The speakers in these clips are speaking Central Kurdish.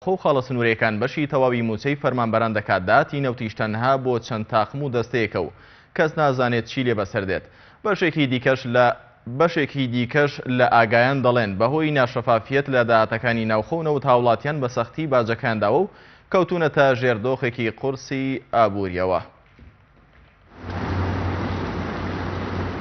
خۆ خاڵە سنوورەکان بەشی تەواوی موچەی فەرمانبەران دەکات داهاتی نەوتیش تەنها بۆ چەند تاقم و دەستەیەکە و کەس نازانێت چی لێ بەسەر دێت. بەشێکی دیکەش لە ئاگایان دەڵێن بەهۆی ناشەفافیەت لە داهاتەکانی ناوخۆ و نەوت هاوڵاتیان بە سەختی باجەکانداوە و کەوتونەتە ژێردۆخێکی قورسی ئابووریەوە.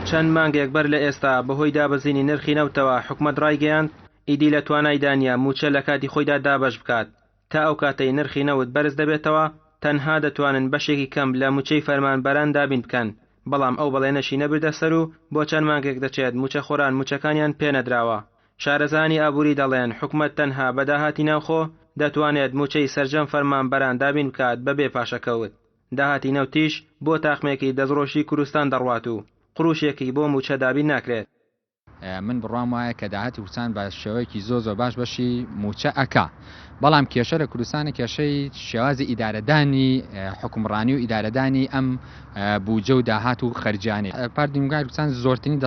چەند مانگێک بەر لە ئێستا بەهۆی دابەزینی نرخی نەوتەوە حکومەت ڕایگەیاند ئیدی لە توانای دانیا موچە لە کاتی خۆیدا دابەش بکات. تا ئەو کاتەی نرخی نەوت بەرز دەبێتەوە تەنها دەتوانن بەشێکی کەم لە موچەی فەرمانبەران دابین بکەن، بەڵام ئەو بەڵێنەشی نەبردە سەر و بۆ چەند مانگێک دەچێت موچەخۆران موچەکانیان پێنەدراوە. شارەزانی ئابووری دەڵێن حکومەت تەنها بە داهاتی ناوخۆ دەتوانێت موچەی سەرجەم فەرمانبەران دابین بکات بەبێ پاشەکەوت. داهاتی نەوتیش بۆ تاقمێکی دەستڕۆشی کوردستان دەڕوات و قڕوشێکی بۆ موچە دابین ناکرێت. من بڕام وایە کە داهاتی کوردستان بە شێوەیەکی زۆر باش بەشی موچە ئەکا، بەڵام کێشە لە کوردستانە کێشەی شێوازی ئیدارەدانی حکومڕانی و ئیدارەدانی ئەم بوجە و داهات و خەرجیانێ. پاردیمگای کوردستان زۆرترین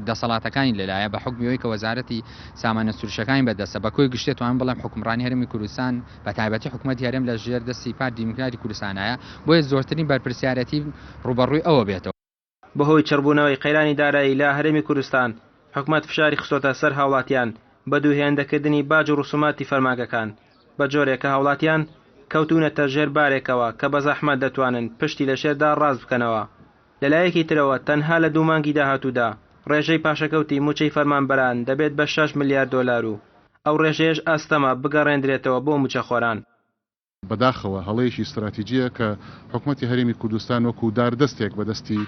دەسەڵاتەکانی لەلایە بە حکمیەوەی کە وەزارەتی سامانە سروشتەکانی بەدەستە بەکۆی گشتێتوان، بەڵام حکومڕانی هەرێمی کوردستان بە تایبەتی حکومەتی هەرێم لە ژێر دەستی پاردیمگاری کوردستانایە، بۆیە زۆرترین بەرپرسیارەتی ڕوبەڕووی ئەوە بێتەوە. بەهۆی چڕبوونەوەی قەیرانی دارایی لە هەرێمی کوردستان حکومەت فشاری خستۆتە سەر هاوڵاتیان بە دووهێندەکردنی باج و ڕسوماتی فەرمانگەکان بە جۆرێکە هاوڵاتیان کەوتونەتە ژێر بارێکەوە کە بە زەحمەت دەتوانن پشتی لە شێردا ڕاست بکەنەوە. لەلایەکی ترەوە تەنها لە 2 مانگی داهاتوودا ڕێژەی پاشەکەوتی موچەی فەرمانبەران دەبێت بە 6 ملیار دۆلار و ئەو ڕێژەیەش ئەستەمە بگەڕێنرێتەوە بۆ موچەخۆران. بەداخەوە هەڵەیەکی استراتیجیە کە حکومەتی هەرێمی کوردستان وەکو داردەستێک بەدەستی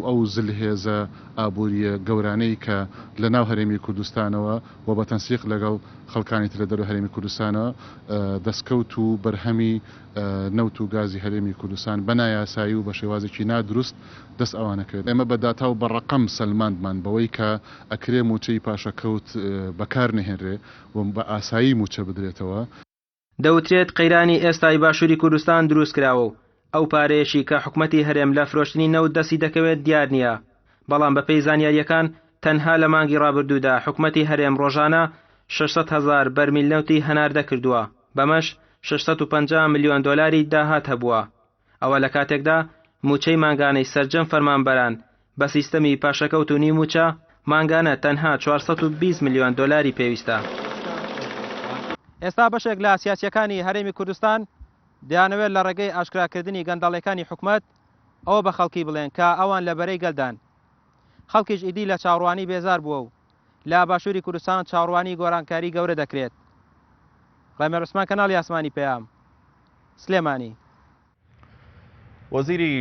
ئەو زلهێزە ئابووریە گەورانەی کە لە ناو هەرێمی کوردستانەوە و بە تەنسیق لەگەڵ خەڵکانی تر لە دەرەوەی هەرێمی کوردستانە دەستکەوت و بەرهەمی نەوت و گازی هەرێمی کوردستان بە نایاسایی و بە شێوازێکی نادروست دەست ئەوانەکرێت. ئێمە بەداتا و بەڕەقەم سەلماندمان بەوەی کە ئەکرێ موچەی پاشەکەوت بەکار نەهێنرێ و بە ئاسایی موچە بدرێتەوە. دەوترێت قەیرانی ئێستای باشووری کوردستان دروست کراوە و ئەو پارەیەشی کە حکومەتی هەرێم لە فرۆشتنی نەوت دەستی دەکەوێت دیار نییە، بەڵام بەپێی زانیاریەکان تەنها لە مانگی ڕابردوودا حکومەتی هەرێم ڕۆژانە 600,000 بەرمیل نەوتی هەناردە کردووە، بەمەش 650 ملیۆن دۆلاری داهات هەبووە. ئەوە لە کاتێکدا موچەی مانگانەی سەرجەم فەرمانبەران بە سیستەمی پاشەکەوت و نیموچە مانگانە تەنها 420 ملیۆن دۆلاری پێویستە. ئێستا بەشێک لە سیاسیەکانی هەرێمی کوردستان دەیانەوێت لە ڕێگەی ئاشکراکردنی گەندەڵەکانی حکومەت ئەوە بە خەڵکی بڵێن کە ئەوان لە بەرەی گەلدان. خەڵکیش ئیدی لە چاوەڕوانی بێزار بووە و لە باشووری کوردستان چاوەڕوانی گۆرانکاری گەورە دەکرێت. ڕێمەر عوسمان، کەناڵی ئاسمانی پەیام، سلێمانی. وەزیری